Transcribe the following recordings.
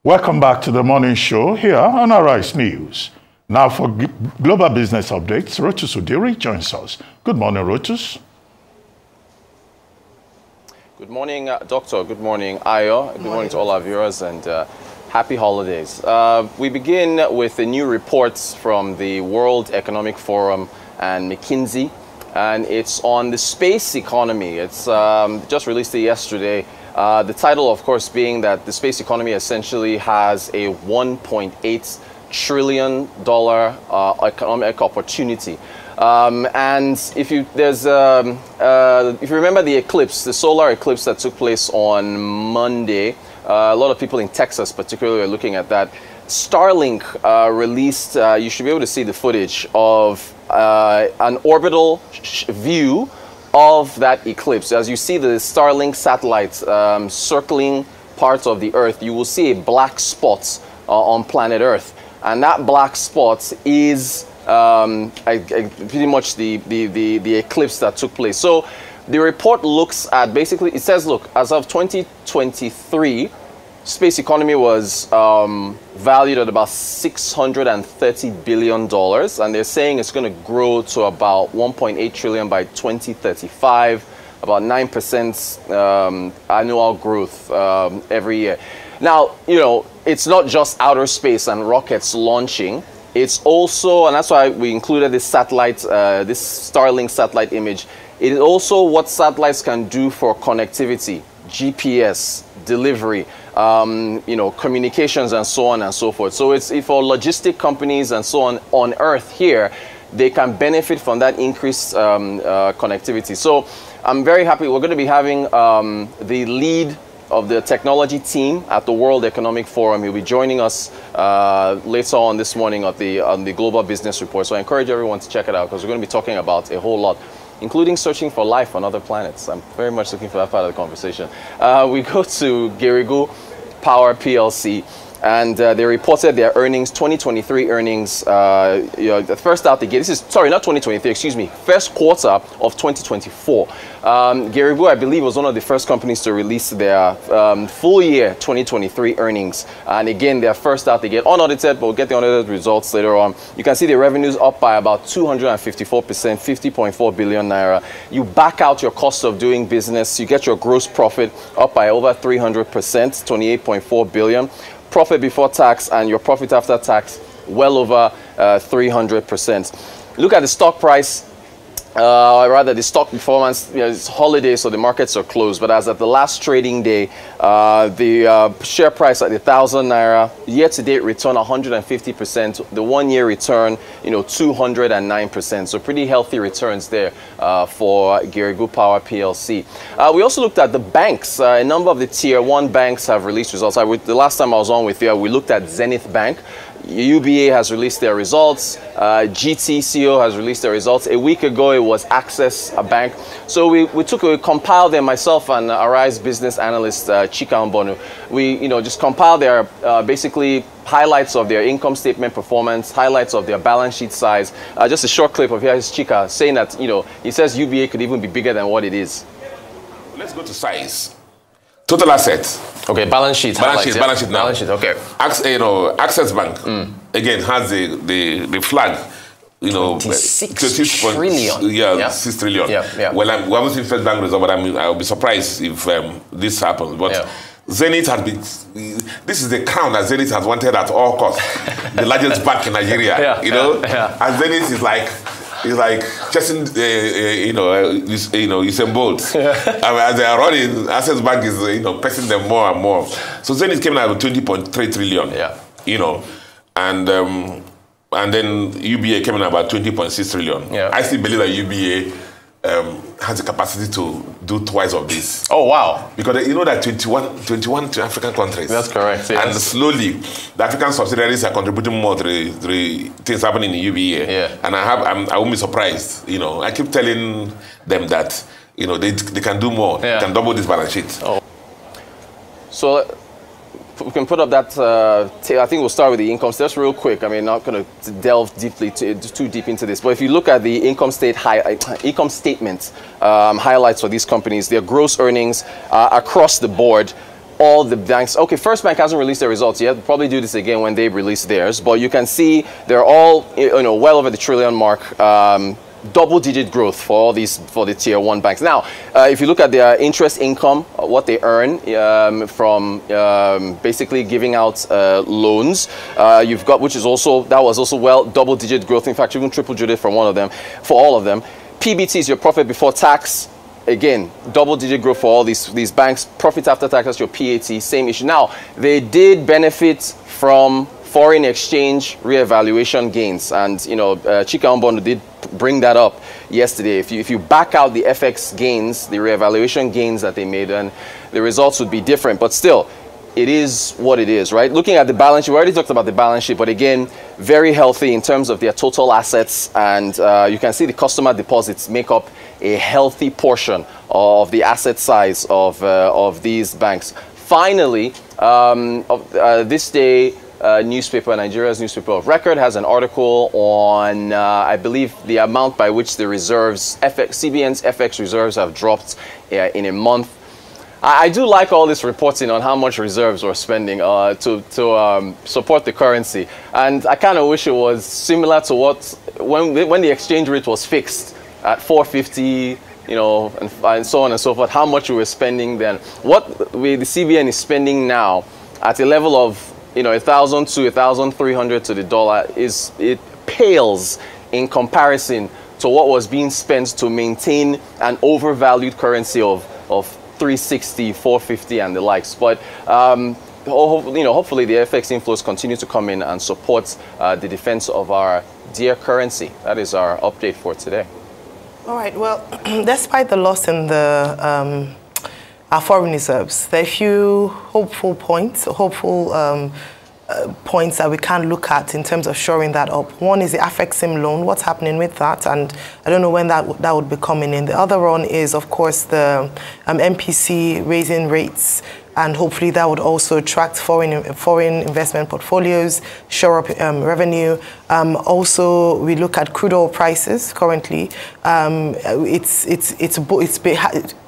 Welcome back to the morning show here on Arise News. Now for global business updates, Rotus Oddiri joins us. Good morning, Rotus. Good morning, Doctor. Good morning, Ayo. Good morning to all our viewers and happy holidays. We begin with the new reports from the World Economic Forum and McKinsey, and it's on the space economy. It's just released it yesterday. The title, of course, being that the space economy essentially has a $1.8 trillion economic opportunity. And if you remember the eclipse, the solar eclipse that took place on Monday, a lot of people in Texas particularly are looking at that. Starlink released, you should be able to see the footage of an orbital view of that eclipse. As you see the Starlink satellites circling parts of the Earth, you will see a black spot on planet Earth. And that black spot is pretty much the eclipse that took place. So the report looks at, basically, it says, look, as of 2023, space economy was valued at about $630 billion, and they're saying it's going to grow to about $1.8 trillion by 2035, about 9% annual growth every year. Now, you know, it's not just outer space and rockets launching. It's also, and that's why we included this satellite, this Starlink satellite image. It is also what satellites can do for connectivity, GPS, delivery, you know, communications, and so on and so forth. So it's for logistic companies and so on Earth here, they can benefit from that increased connectivity. So I'm very happy. We're going to be having the lead of the technology team at the World Economic Forum. He'll be joining us later on this morning on the Global Business Report. So I encourage everyone to check it out because we're going to be talking about a whole lot, including searching for life on other planets. I'm very much looking for that part of the conversation. We go to Geregu Power PLC, and they reported their earnings, 2023 earnings, you know, the first out the gate. This is, sorry, not 2023, excuse me, first quarter of 2024. Geregu, I believe, was one of the first companies to release their full year 2023 earnings. And again, they're first out the gate, unaudited, but we'll get the unaudited results later on. You can see the revenues up by about 254%, 50.4 billion naira. You back out your cost of doing business, you get your gross profit up by over 300%, 28.4 billion. Profit before tax and your profit after tax well over 300%. Look at the stock price, rather the stock performance. You know, it's holiday, so the markets are closed, but as at the last trading day, the share price at 1,000 naira, year-to-date return 150%, the one-year return, you know, 209%. So pretty healthy returns there for Geregu Power PLC. We also looked at the banks. A number of the tier 1 banks have released results. The last time I was on with you, we looked at Zenith Bank. UBA has released their results. GTCO has released their results. A week ago, it was Access Bank. So we compiled them, myself and Arise business analyst Chika Mbonu. We, you know, just compiled their basically highlights of their income statement performance, highlights of their balance sheet size. Just a short clip of here's Chika saying that, you know, he says UBA could even be bigger than what it is. Let's go to size. Total assets. Okay, balance sheet. Balance sheet now. Balance sheet, okay. You know, Access Bank, again, has the flag, you know, 26 trillion. Yeah, 6 trillion. Yeah. Well, we haven't seen first bank result, but I'll be surprised if this happens. But Zenith has been, this is the crown that Zenith has wanted at all costs. The largest bank in Nigeria, you know? And Zenith is like, it's like chasing, Usain Bolt. I mean, as they are running, Access Bank is, you know, pressing them more and more. So Zenith came out with 20.3 trillion. You know, and then UBA came in about 20.6 trillion. I still believe that UBA has the capacity to do twice of this. Oh, wow. Because you know that 21 to African countries. That's correct, yes. And slowly, the African subsidiaries are contributing more to the things happening in UBA. And I won't be surprised. You know, I keep telling them that, you know, they can do more. They can double this balance sheet. Oh. So we can put up that, I think we'll start with the income statement real quick. I mean, not going to delve deeply too deep into this, but if you look at the income statement highlights for these companies, their gross earnings across the board, all the banks. Okay, First Bank hasn't released their results yet. We'll probably do this again when they release theirs. But you can see they're all, well over the trillion mark. Double-digit growth for all these, for the tier 1 banks. Now, if you look at their interest income, what they earn from basically giving out loans, you've got, which is also, that was also double-digit growth. In fact, even triple-digit for one of them, for all of them. PBT is your profit before tax. Again, double-digit growth for all these banks. Profit after tax, that's your PAT, same issue. Now, they did benefit from foreign exchange reevaluation gains, and Chika Ombondo did bring that up yesterday. If you back out the FX gains, the reevaluation gains that they made, then the results would be different. But still, it is what it is, right? Looking at the balance sheet, we already talked about the balance sheet, but again, very healthy in terms of their total assets, and you can see the customer deposits make up a healthy portion of the asset size of these banks. Finally, this day, newspaper, Nigeria's newspaper of record, has an article on, I believe, the amount by which the reserves, CBN's FX reserves have dropped in a month. I do like all this reporting on how much reserves we're spending to support the currency. And I kind of wish it was similar to when the exchange rate was fixed at 450, and so on and so forth, how much we were spending then. What the CBN is spending now at a level of 1,000 to 1,300 to the dollar it pales in comparison to what was being spent to maintain an overvalued currency of 360, 450 and the likes. But hopefully the FX inflows continue to come in and support the defense of our dear currency. That is our update for today. All right. Well, despite the loss in the our foreign reserves, there are a few hopeful points that we can look at in terms of shoring that up. One is the AFEXIM loan. What's happening with that? And I don't know when that would be coming in. The other one is, of course, the MPC raising rates, and hopefully that would also attract foreign investment portfolios, shore up revenue. Also, we look at crude oil prices currently. It's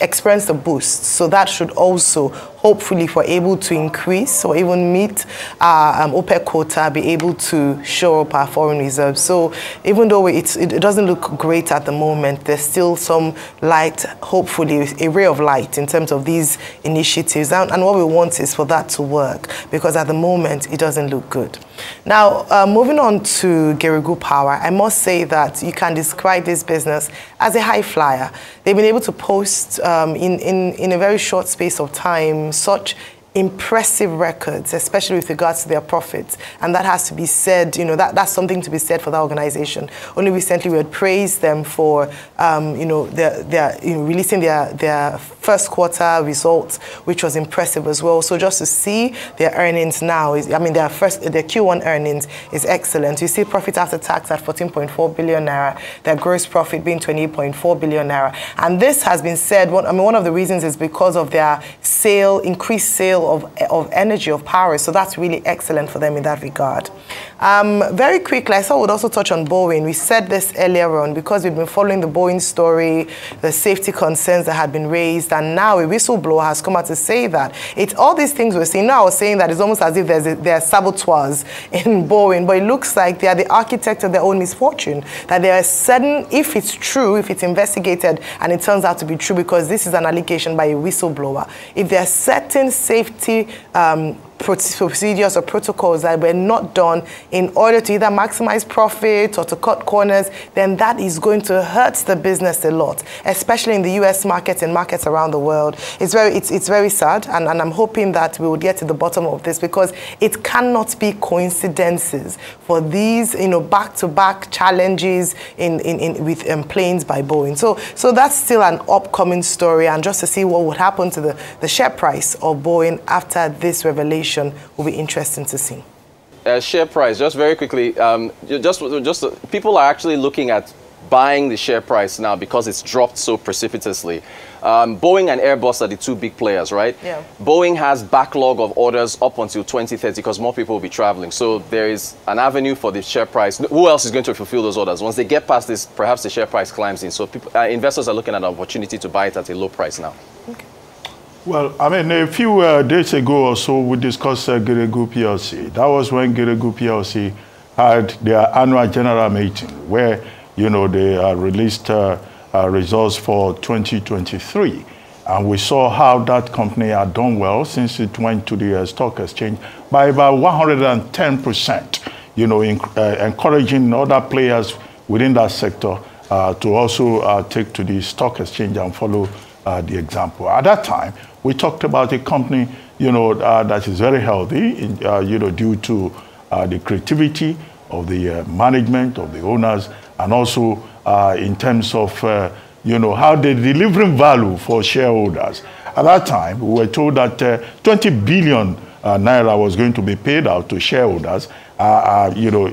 experienced a boost, so that should also, hopefully, if we're able to increase or even meet our OPEC quota, be able to shore up our foreign reserves. So even though it doesn't look great at the moment, there's still some light, hopefully a ray of light in terms of these initiatives. And what we want is for that to work, because at the moment it doesn't look good. Now, moving on to Geregu Power, I must say that you can describe this business as a high flyer. They've been able to post in a very short space of time such impressive records, especially with regards to their profits, and that has to be said. That's something to be said for that organization. Only recently we had praised them for releasing their first quarter results, which was impressive as well. So just to see their earnings now their Q1 earnings is excellent. You see profit after tax at 14.4 billion naira, their gross profit being 28.4 billion naira, and this has been said. One of the reasons is because of their increased sale of energy, of power. So that's really excellent for them in that regard. Very quickly, I thought we'd also touch on Boeing. We said this earlier on because we've been following the Boeing story, the safety concerns that had been raised, and now a whistleblower has come out to say that all these things we're seeing now, I was saying that it's almost as if there are saboteurs in Boeing, but it looks like they are the architect of their own misfortune, that there are certain, if it's true, if it's investigated and it turns out to be true, because this is an allegation by a whistleblower, if there are certain safety procedures or protocols that were not done in order to either maximize profit or to cut corners, then that is going to hurt the business a lot, especially in the US market and markets around the world. It's very sad, and I'm hoping that we will get to the bottom of this, because it cannot be coincidences for these back-to-back challenges with planes by Boeing. So that's still an upcoming story, and just to see what would happen to the share price of Boeing after this revelation will be interesting to see. Share price, just very quickly, people are actually looking at buying the share price now because it's dropped so precipitously. Boeing and Airbus are the two big players, right? Yeah. Boeing has backlog of orders up until 2030 because more people will be traveling. So there is an avenue for the share price. Who else is going to fulfill those orders? Once they get past this, perhaps the share price climbs in. So investors are looking at an opportunity to buy it at a low price now. Okay. Well, I mean, a few days ago or so, we discussed Geregu PLC. That was when Geregu PLC had their annual general meeting, where, you know, they released results for 2023. And we saw how that company had done well since it went to the stock exchange by about 110%, you know, encouraging other players within that sector to also take to the stock exchange and follow the example. At that time, we talked about a company, you know, that is very healthy, you know, due to the creativity of the management, of the owners, and also in terms of, you know, how they're delivering value for shareholders. At that time, we were told that 20 billion naira was going to be paid out to shareholders. You know,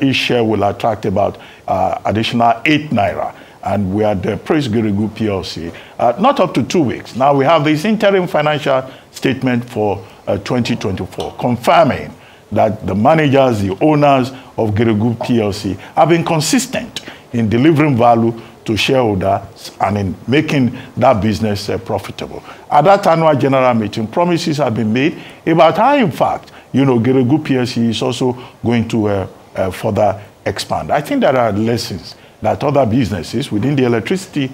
each share will attract about additional 8 naira. And we had praised Geregu PLC. Not up to 2 weeks. Now we have this interim financial statement for 2024, confirming that the managers, the owners of Geregu PLC have been consistent in delivering value to shareholders and in making that business profitable. At that annual general meeting, promises have been made about how, in fact, you know, Geregu PLC is also going to further expand. I think there are lessons that other businesses within the electricity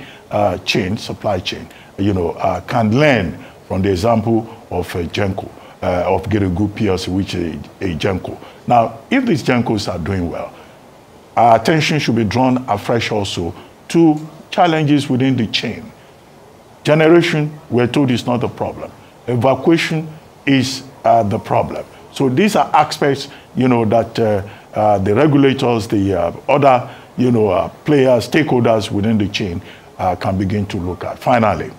chain, supply chain, you know, can learn from the example of Genco, of Geregu PLC, which is a Genco. Now, if these Gencos are doing well, our attention should be drawn afresh also to challenges within the chain. Generation, we're told, is not the problem. Evacuation is the problem. So these are aspects, you know, that the regulators, the other, you know, players, stakeholders within the chain can begin to look at. Finally,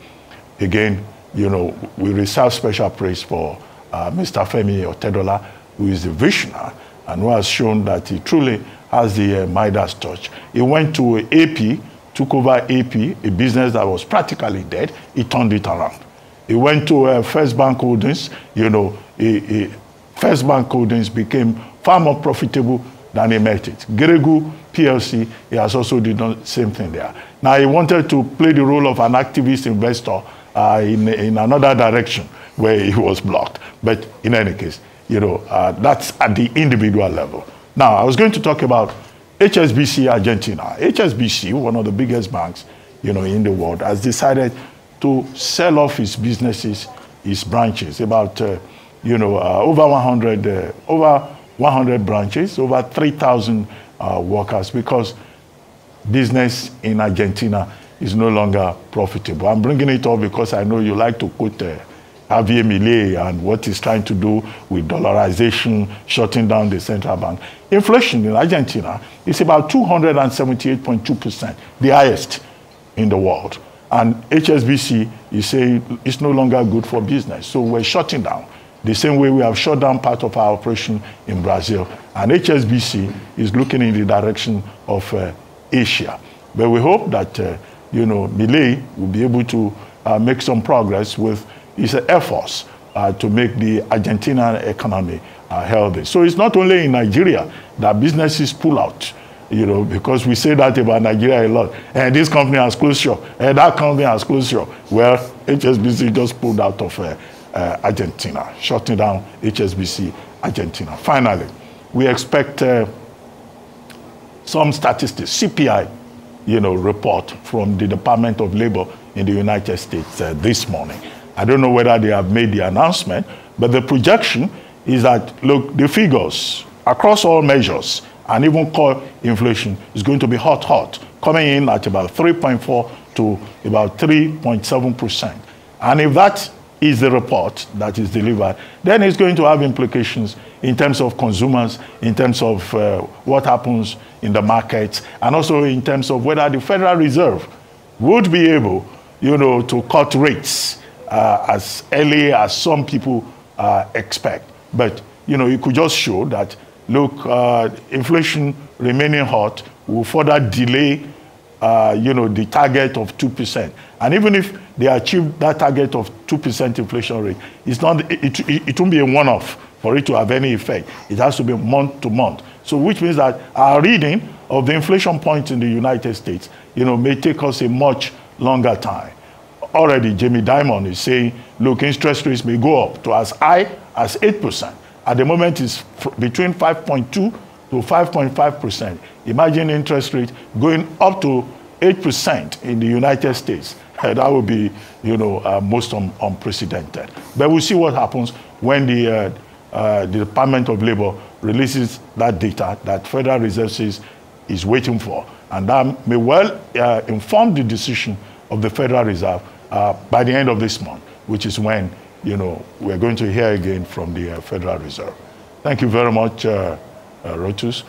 again, you know, we reserve special praise for Mr. Femi Otedola, who is the visionary and who has shown that he truly has the Midas touch. He went to AP, took over AP, a business that was practically dead. He turned it around. He went to First Bank Holdings. You know, First Bank Holdings became far more profitable than he met it. Geregu PLC, he has also done the same thing there. Now, he wanted to play the role of an activist investor in another direction where he was blocked. But in any case, you know, that's at the individual level. Now, I was going to talk about HSBC Argentina. HSBC, one of the biggest banks, you know, in the world, has decided to sell off its businesses, its branches, about, you know, over 100 branches, over 3,000 workers, because business in Argentina is no longer profitable. I'm bringing it up because I know you like to quote Javier Milei and what he's trying to do with dollarization, shutting down the central bank. Inflation in Argentina is about 278.2%, the highest in the world. And HSBC is saying it's no longer good for business. So we're shutting down. The same way we have shut down part of our operation in Brazil. And HSBC is looking in the direction of Asia. But we hope that, you know, Milei will be able to make some progress with his efforts to make the Argentinian economy healthy. So it's not only in Nigeria that businesses pull out, you know, because we say that about Nigeria a lot. And this company has closed shop, and that company has closed shop. Well, HSBC just pulled out of Argentina, shutting down HSBC Argentina. Finally, we expect some statistics, CPI, you know, report from the Department of Labor in the United States this morning. I don't know whether they have made the announcement, but the projection is that, look, the figures across all measures and even core inflation is going to be hot, coming in at about 3.4 to about 3.7%. And if that is the report that is delivered, then it's going to have implications in terms of consumers, in terms of what happens in the markets, and also in terms of whether the Federal Reserve would be able, you know, to cut rates as early as some people expect. But, you know, it could just show that, look, inflation remaining hot will further delay, you know, the target of 2%. And even if they achieve that target of 2% inflation rate, it's not, it won't be a one-off for it to have any effect. It has to be month to month. So which means that our reading of the inflation point in the United States, you know, may take us a much longer time. already Jamie Dimon is saying, look, interest rates may go up to as high as 8%. At the moment, it's between 5.2 to 5.5%. Imagine interest rate going up to 8% in the United States. That would be, most unprecedented. But we'll see what happens when the Department of Labor releases that data that Federal Reserve says is waiting for. And that may well inform the decision of the Federal Reserve by the end of this month, which is when, we're going to hear again from the Federal Reserve. Thank you very much, Rotus.